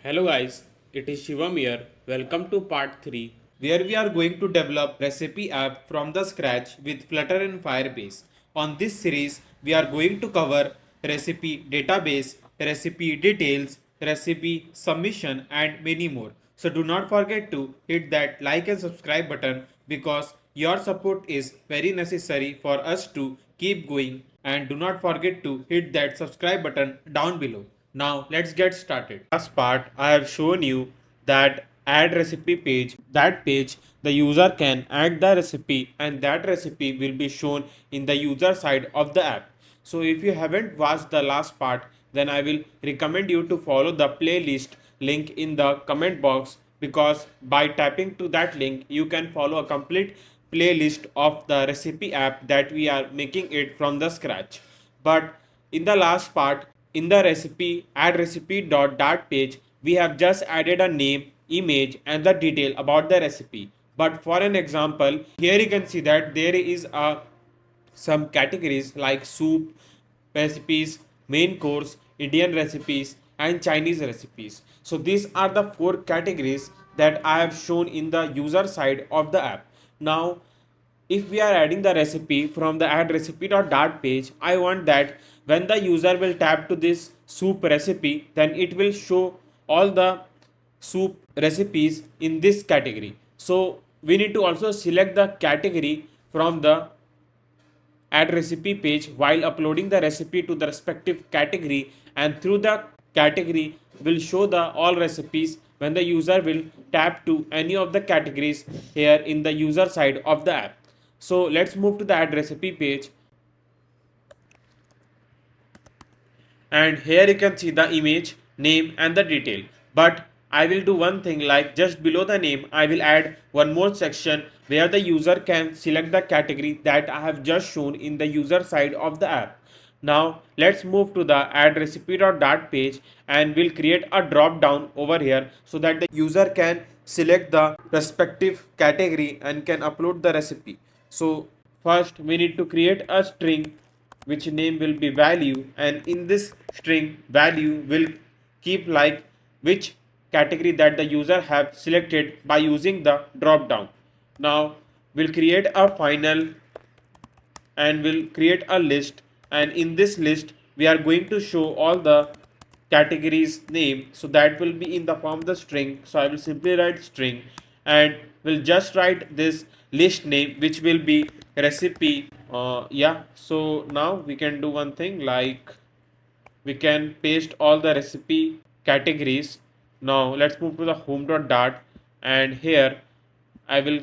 Hello guys, it is Shivam here. Welcome to part 3 where we are going to develop recipe app from the scratch with Flutter and Firebase. On this series, we are going to cover recipe database, recipe details, recipe submission and many more. So do not forget to hit that like and subscribe button because your support is very necessary for us to keep going, and do not forget to hit that subscribe button down below. Now let's get started. Last part I have shown you that add recipe page. That page the user can add the recipe and that recipe will be shown in the user side of the app. So if you haven't watched the last part, then I will recommend you to follow the playlist link in the comment box, because by tapping to that link you can follow a complete playlist of the recipe app that we are making it from the scratch. But in the last part, in the recipe add recipe dot page, we have just added a name, image and the detail about the recipe. But for an example, here you can see that there is a some categories like soup recipes, main course, Indian recipes and Chinese recipes. So these are the four categories that I have shown in the user side of the app. Now if we are adding the recipe from the add recipe.dart page, I want that when the user will tap to this soup recipe, then it will show all the soup recipes in this category. So we need to also select the category from the add recipe page while uploading the recipe to the respective category, and through the category will show the all recipes when the user will tap to any of the categories here in the user side of the app. So let's move to the add recipe page, and here you can see the image, name and the detail. But I will do one thing, like just below the name I will add one more section where the user can select the category that I have just shown in the user side of the app. Now let's move to the add recipe.dart page and we'll create a drop down over here so that the user can select the respective category and can upload the recipe. So first we need to create a string which name will be value, and in this string value will keep like which category that the user have selected by using the drop down. Now we'll create a final and we'll create a list, and in this list we are going to show all the categories name, so that will be in the form of the string. So I will simply write string and will just write this list name which will be recipe. Yeah, so now we can do one thing, like we can paste all the recipe categories. Now let's move to the home.dart, and here I will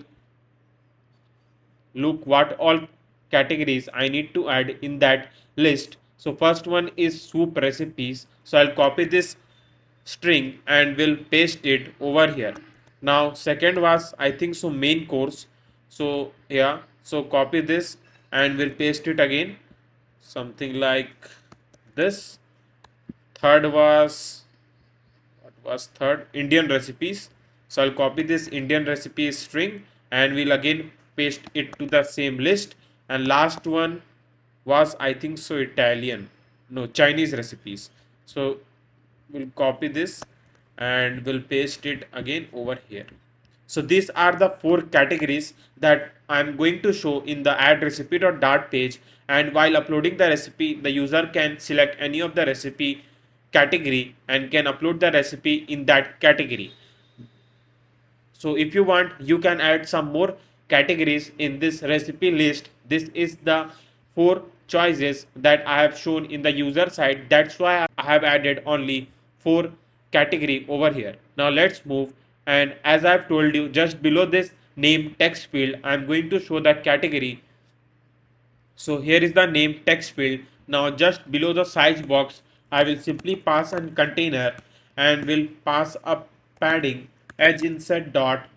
look what all categories I need to add in that list. So first one is soup recipes. So I'll copy this string and will paste it over here. Now second was I think so main course. So yeah, so copy this and will paste it again, something like this. Third was, what was third, Indian recipes. So I'll copy this Indian recipes string and we'll again paste it to the same list. And last one was I think so Italian, no, Chinese recipes. So we'll copy this and we'll paste it again over here. So these are the four categories that I'm going to show in the add recipe.dart page, and while uploading the recipe the user can select any of the recipe category and can upload the recipe in that category. So if you want, you can add some more categories in this recipe list. This is the four choices that I have shown in the user side. That's why I have added only four category over here. Now let's move, and as I've told you, just below this name text field I'm going to show that category. So here is the name text field. Now just below the size box I will simply pass a container and will pass a padding edge insert dot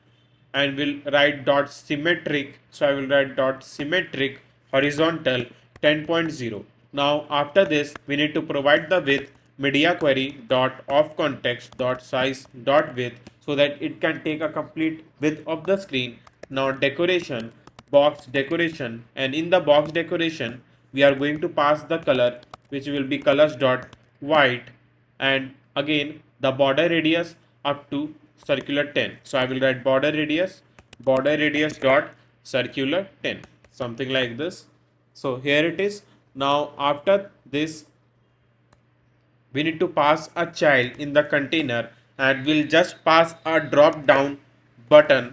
and will write dot symmetric. So I will write dot symmetric horizontal 10.0. Now after this we need to provide the width media query dot of context dot size dot width, so that it can take a complete width of the screen. Now decoration, box decoration, and in the box decoration we are going to pass the color which will be colors dot white, and again the border radius up to circular 10. So I will write border radius dot circular 10, something like this. So here it is. Now after this, we need to pass a child in the container, and we'll just pass a drop down button.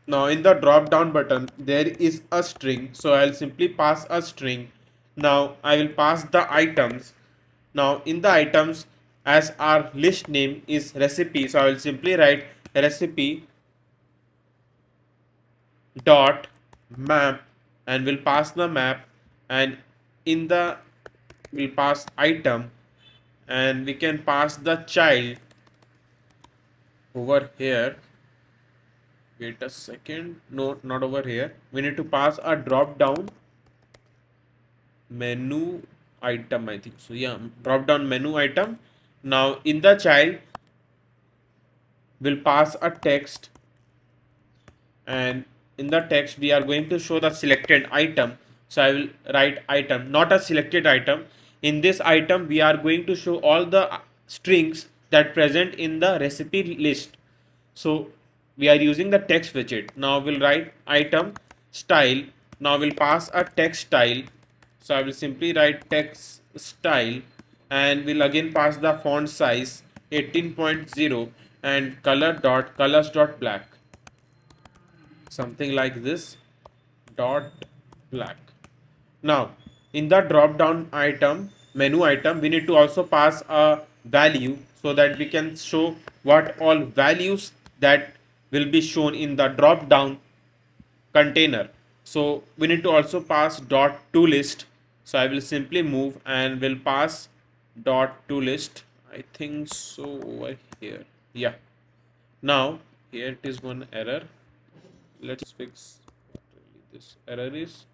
Now in the drop down button there is a string, so I'll simply pass a string. Now I will pass the items. Now in the items, as our list name is recipe, so I will simply write recipe dot map, and we'll pass the map, and in the we'll pass item, and we can pass the child over here. Wait a second, no, not over here. We need to pass a drop down menu item, I think so. Yeah, drop down menu item. Now in the child, we'll pass a text, and in the text we are going to show the selected item. So I will write item, not a selected item. In this item we are going to show all the strings that present in the recipe list. So we are using the text widget. Now we'll write item style. Now we'll pass a text style. So I will simply write text style, and we'll again pass the font size 18.0 and colors dot black, something like this, dot black. Now in the drop down item menu item, we need to also pass a value, so that we can show what all values that will be shown in the drop down container. So we need to also pass dot to list. So I will simply move and will pass dot to list, I think so, over here. Yeah, now here it is one error. Let's fix what really this error is.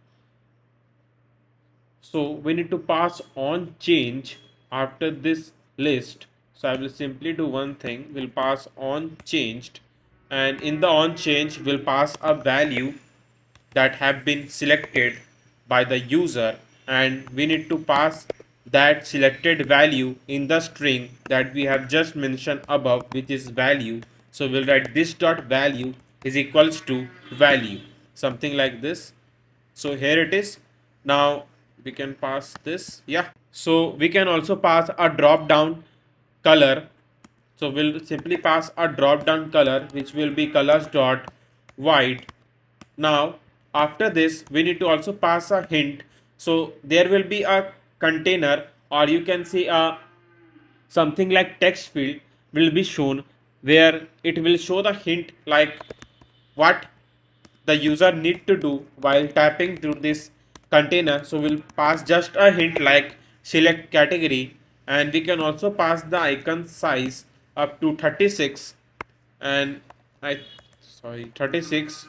So we need to pass on change after this list. So I will simply do one thing, we'll pass on changed, and in the on change we'll pass a value that have been selected by the user, and we need to pass that selected value in the string that we have just mentioned above, which is value. So we'll write this dot value is equals to value, something like this. So here it is. Now we can pass this. Yeah, so we can also pass a drop down color. So we'll simply pass a drop down color, which will be colors dot white. Now after this we need to also pass a hint. So there will be a container, or you can see a something like text field will be shown, where it will show the hint like what the user need to do while tapping through this container. So we'll pass just a hint like select category, and we can also pass the icon size up to 36, and 36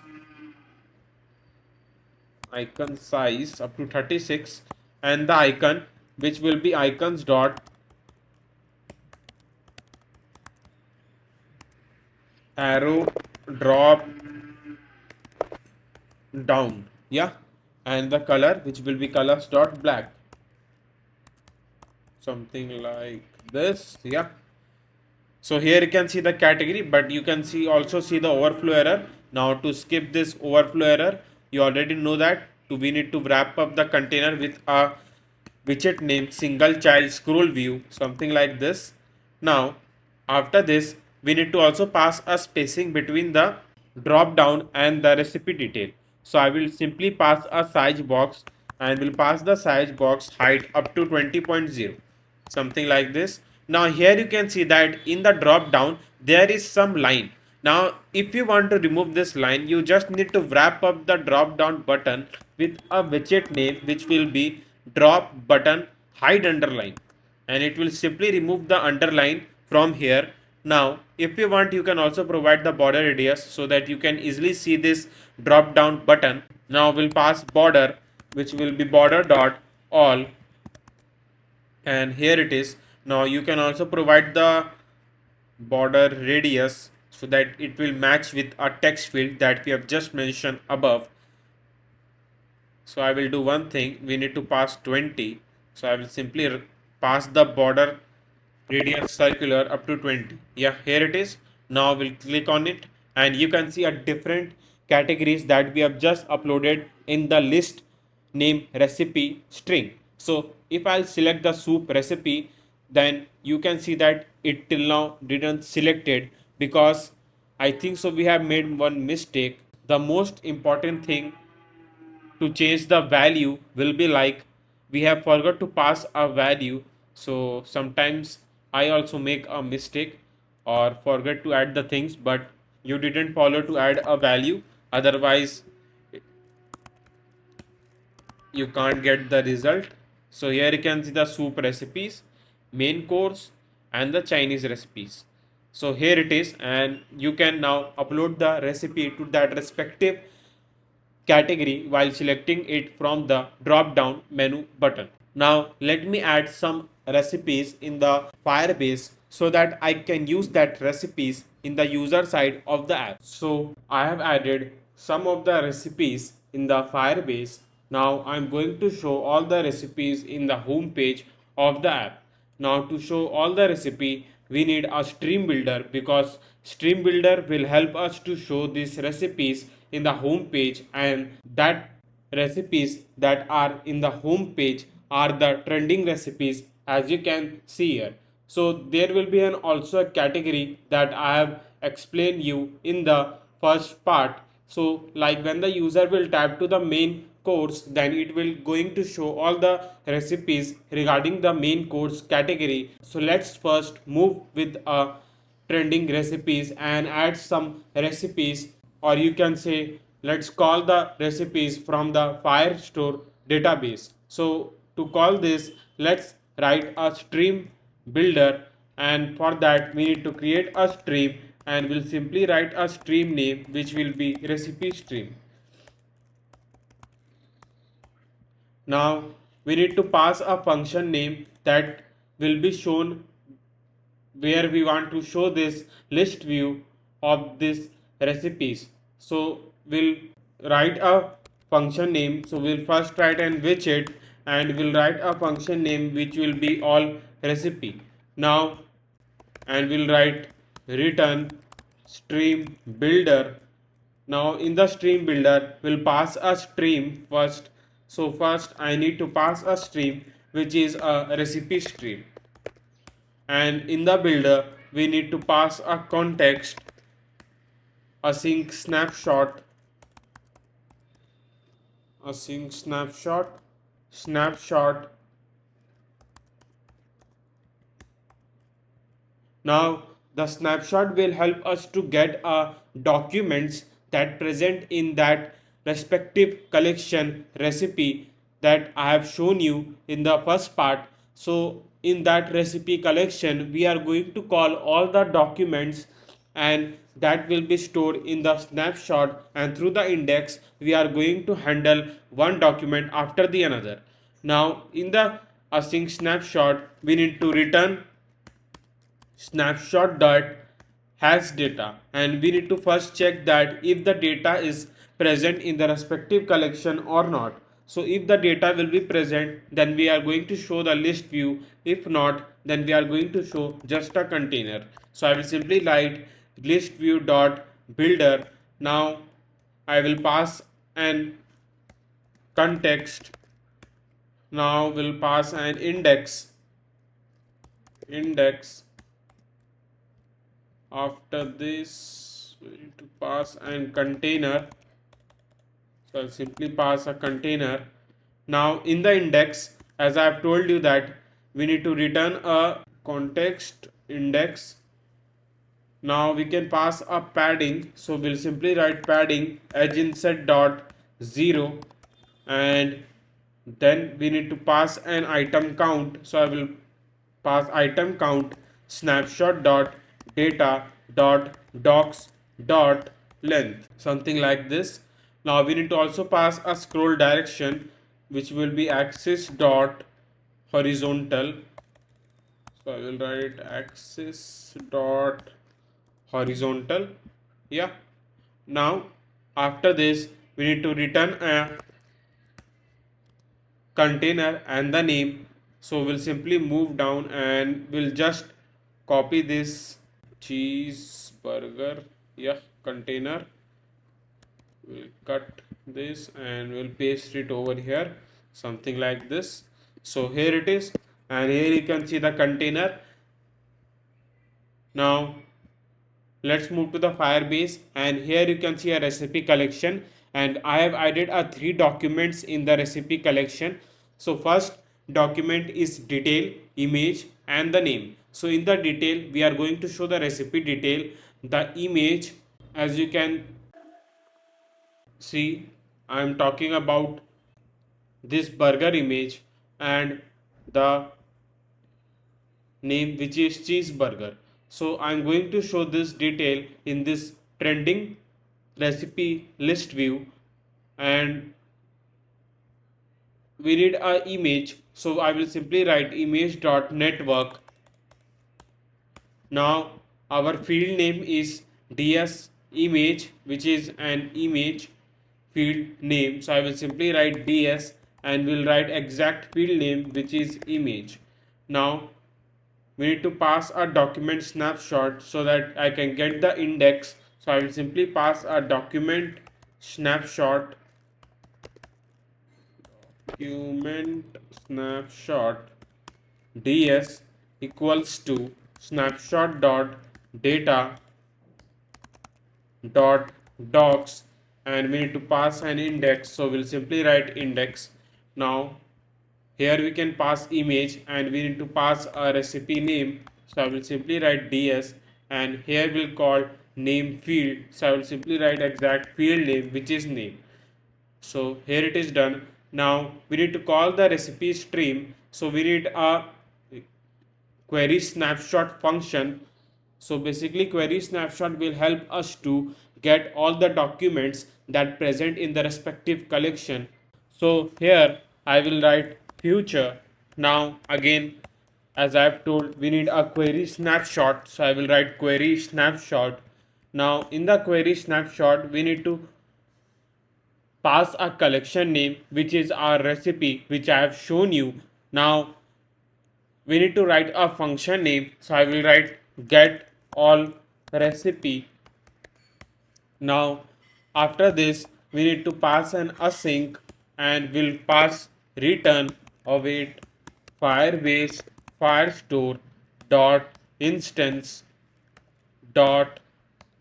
icon size up to 36, and the icon, which will be icons dot arrow drop down. Yeah, and the color, which will be colors dot black, something like this. Yeah, so here you can see the category, but you can see also see the overflow error. Now to skip this overflow error, you already know that we need to wrap up the container with a widget name single child scroll view, something like this. Now after this we need to also pass a spacing between the drop down and the recipe detail. So I will simply pass a size box, and will pass the size box height up to 20.0, something like this. Now here you can see that in the drop down there is some line. Now if you want to remove this line, you just need to wrap up the drop down button with a widget name, which will be drop button hide underline, and it will simply remove the underline from here. Now if you want, you can also provide the border radius, so that you can easily see this drop down button. Now we'll pass border, which will be border dot all, and here it is. Now you can also provide the border radius, so that it will match with a text field that we have just mentioned above. So I will do one thing, we need to pass 20. So I will simply pass the border radius circular up to 20. Yeah, here it is. Now we'll click on it and you can see a different categories that we have just uploaded in the list name recipe string. So if I'll select the soup recipe, then you can see that it till now didn't selected because I think so we have made one mistake. The most important thing to change the value will be like we have forgot to pass a value. So sometimes I also make a mistake or forget to add the things, but you didn't follow to add a value, otherwise you can't get the result. So here you can see the soup recipes, main course, and the Chinese recipes. So here it is, and you can now upload the recipe to that respective category while selecting it from the drop down menu button. Now let me add some recipes in the Firebase so that I can use that recipes in the user side of the app. So I have added some of the recipes in the Firebase. Now I'm going to show all the recipes in the home page of the app. Now to show all the recipe, we need a stream builder because stream builder will help us to show these recipes in the home page, and that recipes that are in the home page are the trending recipes as you can see here. So there will be an also a category that I have explained you in the first part. So like when the user will tap to the main course, then it will going to show all the recipes regarding the main course category. So let's first move with a trending recipes and add some recipes, or you can say let's call the recipes from the firestore database. So to call this, let's write a stream builder, and for that we need to create a stream and we'll simply write a stream name which will be recipe stream. Now we need to pass a function name that will be shown where we want to show this list view of these recipes. So we'll write a function name. So we'll first write an widget and we'll write a function name which will be all recipe. Now and we'll write return stream builder. Now in the stream builder we'll pass a stream first. So first I need to pass a stream which is a recipe stream, and in the builder we need to pass a context, async snapshot, async snapshot, snapshot. Now the snapshot will help us to get documents that present in that respective collection recipe that I have shown you in the first part. So in that recipe collection we are going to call all the documents, and that will be stored in the snapshot, and through the index we are going to handle one document after the another. Now in the async snapshot we need to return snapshot dot has data, and we need to first check that if the data is present in the respective collection or not. So if the data will be present, then we are going to show the list view. If not, then we are going to show just a container. So I will simply write list view dot builder. Now I will pass an context. Now we'll pass an index. After this we need to pass an container. So I'll simply pass a container. Now in the index, as I have told you that we need to return a context index. Now we can pass a padding. So we'll simply write padding edge inset dot 0, and then we need to pass an item count. So I will pass item count snapshot dot data dot docs dot length, something like this. Now we need to also pass a scroll direction which will be axis dot horizontal. So I will write axis dot horizontal. Yeah. Now after this we need to return a container and the name. So we'll simply move down and we'll just copy this cheeseburger, yeah, container. We'll cut this and we'll paste it over here, something like this. So here it is, and here you can see the container. Now let's move to the Firebase, and here you can see a recipe collection, and I have added a 3 documents in the recipe collection. So first document is detail, image and the name. So in the detail we are going to show the recipe detail. The image, as you can see, I am talking about this burger image, and the name which is cheeseburger. So I'm going to show this detail in this trending recipe list view, and we need a image. So I will simply write image.network. Now our field name is ds image, which is an image field name. So I will simply write ds and will write exact field name, which is image. Now we need to pass a document snapshot so that I can get the index. So I will simply pass a document snapshot, ds equals to snapshot dot data dot docs, and we need to pass an index. So we'll simply write index. Now here we can pass image, and we need to pass a recipe name. So I will simply write ds, and here we'll call name field. So I will simply write exact field name, which is name. So here it is done. Now we need to call the recipe stream. So we need a query snapshot function. So basically query snapshot will help us to get all the documents that present in the respective collection. So here I will write future. Now again, as I have told, we need a query snapshot. So I will write query snapshot. Now in the query snapshot we need to pass a collection name, which is our recipe, which I have shown you. Now we need to write a function name. So I will write get all recipe. Now after this we need to pass an async, and we'll pass return await firebase firestore dot instance dot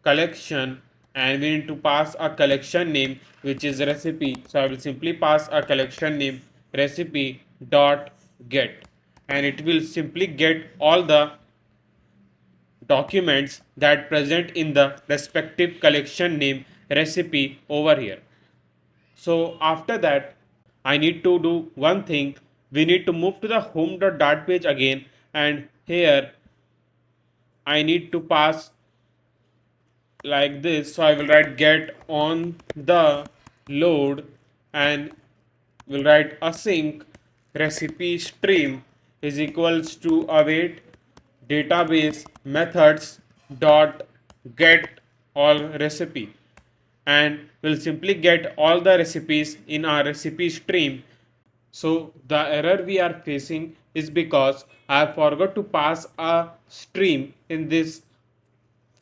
collection, and we need to pass a collection name, which is recipe. So I will simply pass a collection name recipe dot get, and it will simply get all the documents that present in the respective collection name recipe over here. So after that I need to do one thing. We need to move to the home.dart page again, and here I need to pass like this. So I will write get on the load, and will write async recipe stream is equals to await database methods dot get all recipe, and we'll simply get all the recipes in our recipe stream. So the error we are facing is because I forgot to pass a stream in this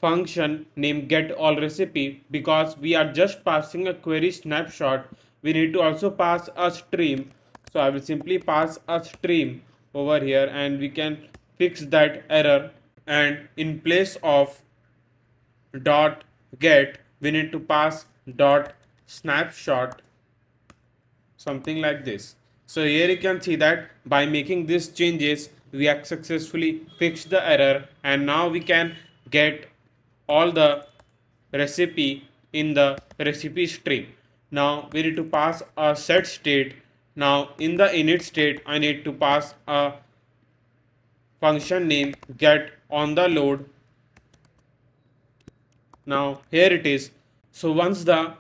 function named get all recipe. Because we are just passing a query snapshot, we need to also pass a stream. So I will simply pass a stream over here, and we can fix that error. And in place of dot get, we need to pass dot snapshot, something like this. So here you can see that by making these changes we have successfully fixed the error, and now we can get all the recipe in the recipe stream. Now we need to pass a set state. Now in the init state I need to pass a function name get on the load. Now here it is. So once the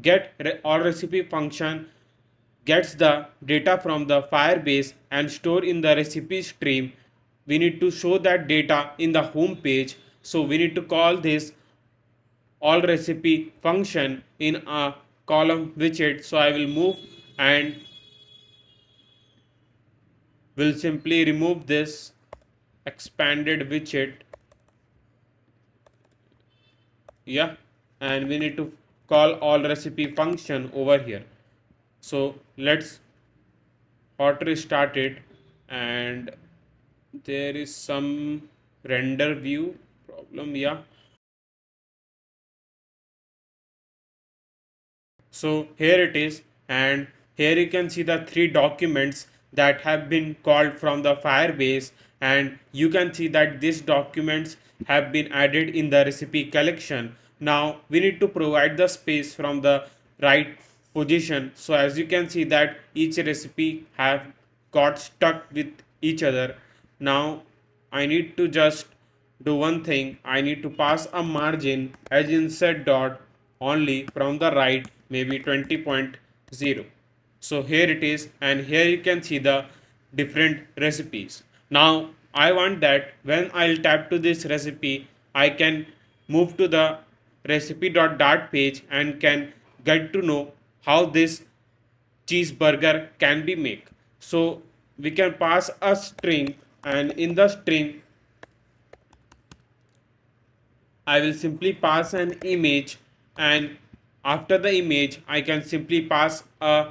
get all recipe function gets the data from the Firebase and store in the recipe stream, we need to show that data in the home page. So we need to call this all recipe function in a column widget. So I will move and will simply remove this expanded widget, yeah, and we need to call all recipe function over here. So let's hot restart it, and there is some render view problem, yeah. So here it is, and here you can see the three documents that have been called from the Firebase, and you can see that these documents have been added in the recipe collection. Now we need to provide the space from the right position. So as you can see that each recipe have got stuck with each other. Now I need to just do one thing. I need to pass a margin as insert dot only from the right, maybe 20.0. So here it is, and here you can see the different recipes. Now I want that when I'll tap to this recipe, I can move to the recipe.dart page and can get to know how this cheeseburger can be made. So we can pass a string, and in the string I will simply pass an image, and after the image I can simply pass a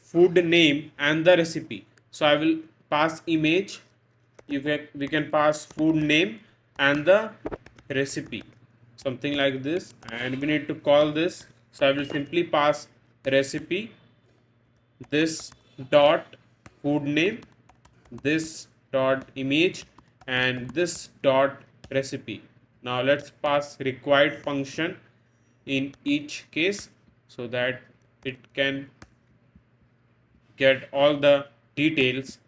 food name and the recipe. So I will pass image, we can pass food name and the recipe, something like this, and we need to call this. So I will simply pass recipe, this dot food name, this dot image, and this dot recipe. Now let's pass required function in each case so that it can get all the details.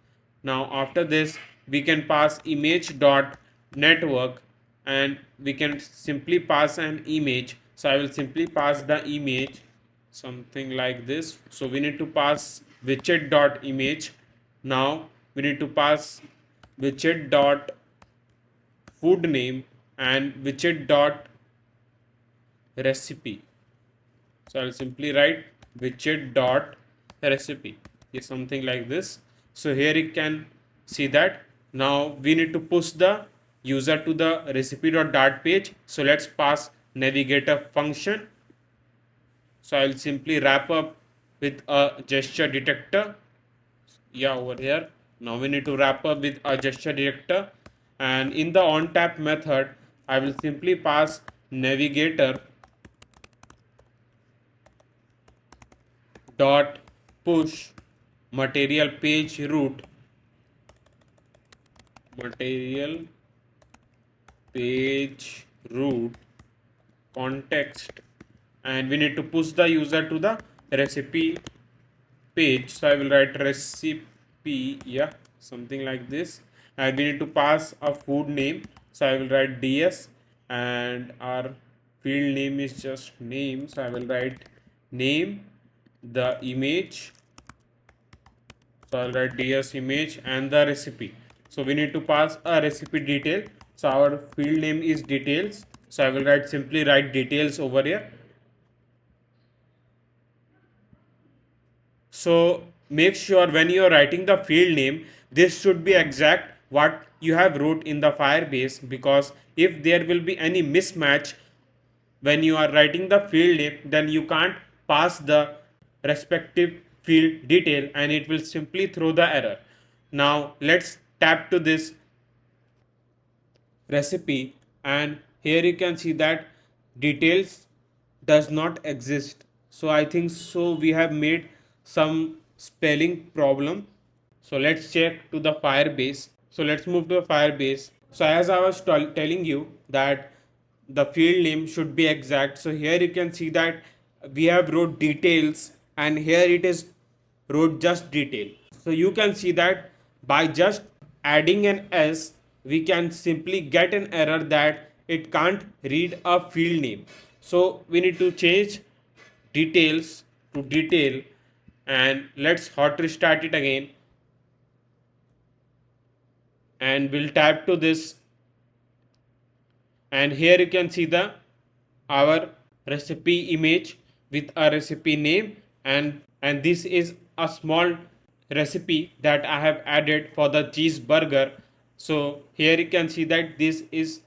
Now after this we can pass image dot network, and we can simply pass an image. So I will simply pass the image, something like this. So we need to pass widget dot image. Now we need to pass widget dot food name and widget dot recipe. So I'll simply write widget dot recipe, is something like this. So here you can see that now we need to push the user to the recipe.dart page. So let's pass navigator function. So I'll simply wrap up with a gesture detector, yeah, over here. Now we need to wrap up with a gesture detector, and in the on tap method I will simply pass navigator dot push material page route, material page route context, and we need to push the user to the recipe page. So I will write recipe, yeah, something like this, and we need to pass a food name. So I will write ds, and our field name is just name. So I will write name, the image. So I'll write ds image and the recipe. So we need to pass a recipe detail. So our field name is details. So I will write simply write details over here. So make sure when you are writing the field name, this should be exact what you have wrote in the Firebase, because if there will be any mismatch when you are writing the field name, then you can't pass the respective field detail and it will simply throw the error. Now let's tap to this recipe, and here you can see that details does not exist. So I think so we have made some spelling problem. So let's check to the Firebase. So let's move to the Firebase. So as I was telling you that the field name should be exact, so here you can see that we have wrote details and here it is wrote just detail. So you can see that by just adding an s we can simply get an error that it can't read a field name. So we need to change details to detail, and let's hot restart it again, and we'll tap to this, and here you can see the our recipe image with a recipe name, and this is a small recipe that I have added for the cheeseburger. So here you can see that this is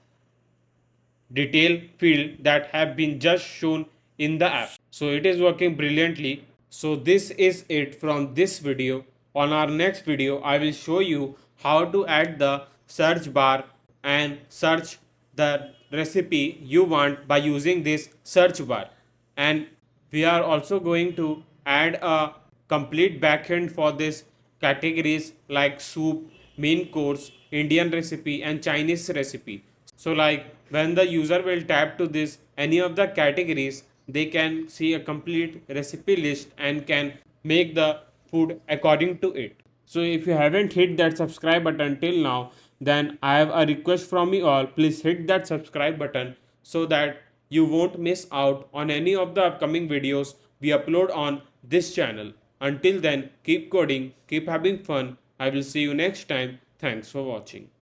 detail field that have been just shown in the app. So it is working brilliantly. So this is it from this video. On our next video, I will show you how to add the search bar and search the recipe you want by using this search bar. And we are also going to add a complete backend for this categories like soup, main course, Indian recipe and Chinese recipe. So like when the user will tap to this any of the categories, they can see a complete recipe list and can make the food according to it. So if you haven't hit that subscribe button till now, then I have a request from you all. Please hit that subscribe button so that you won't miss out on any of the upcoming videos we upload on this channel. Until then, keep coding, keep having fun. I will see you next time. Thanks for watching.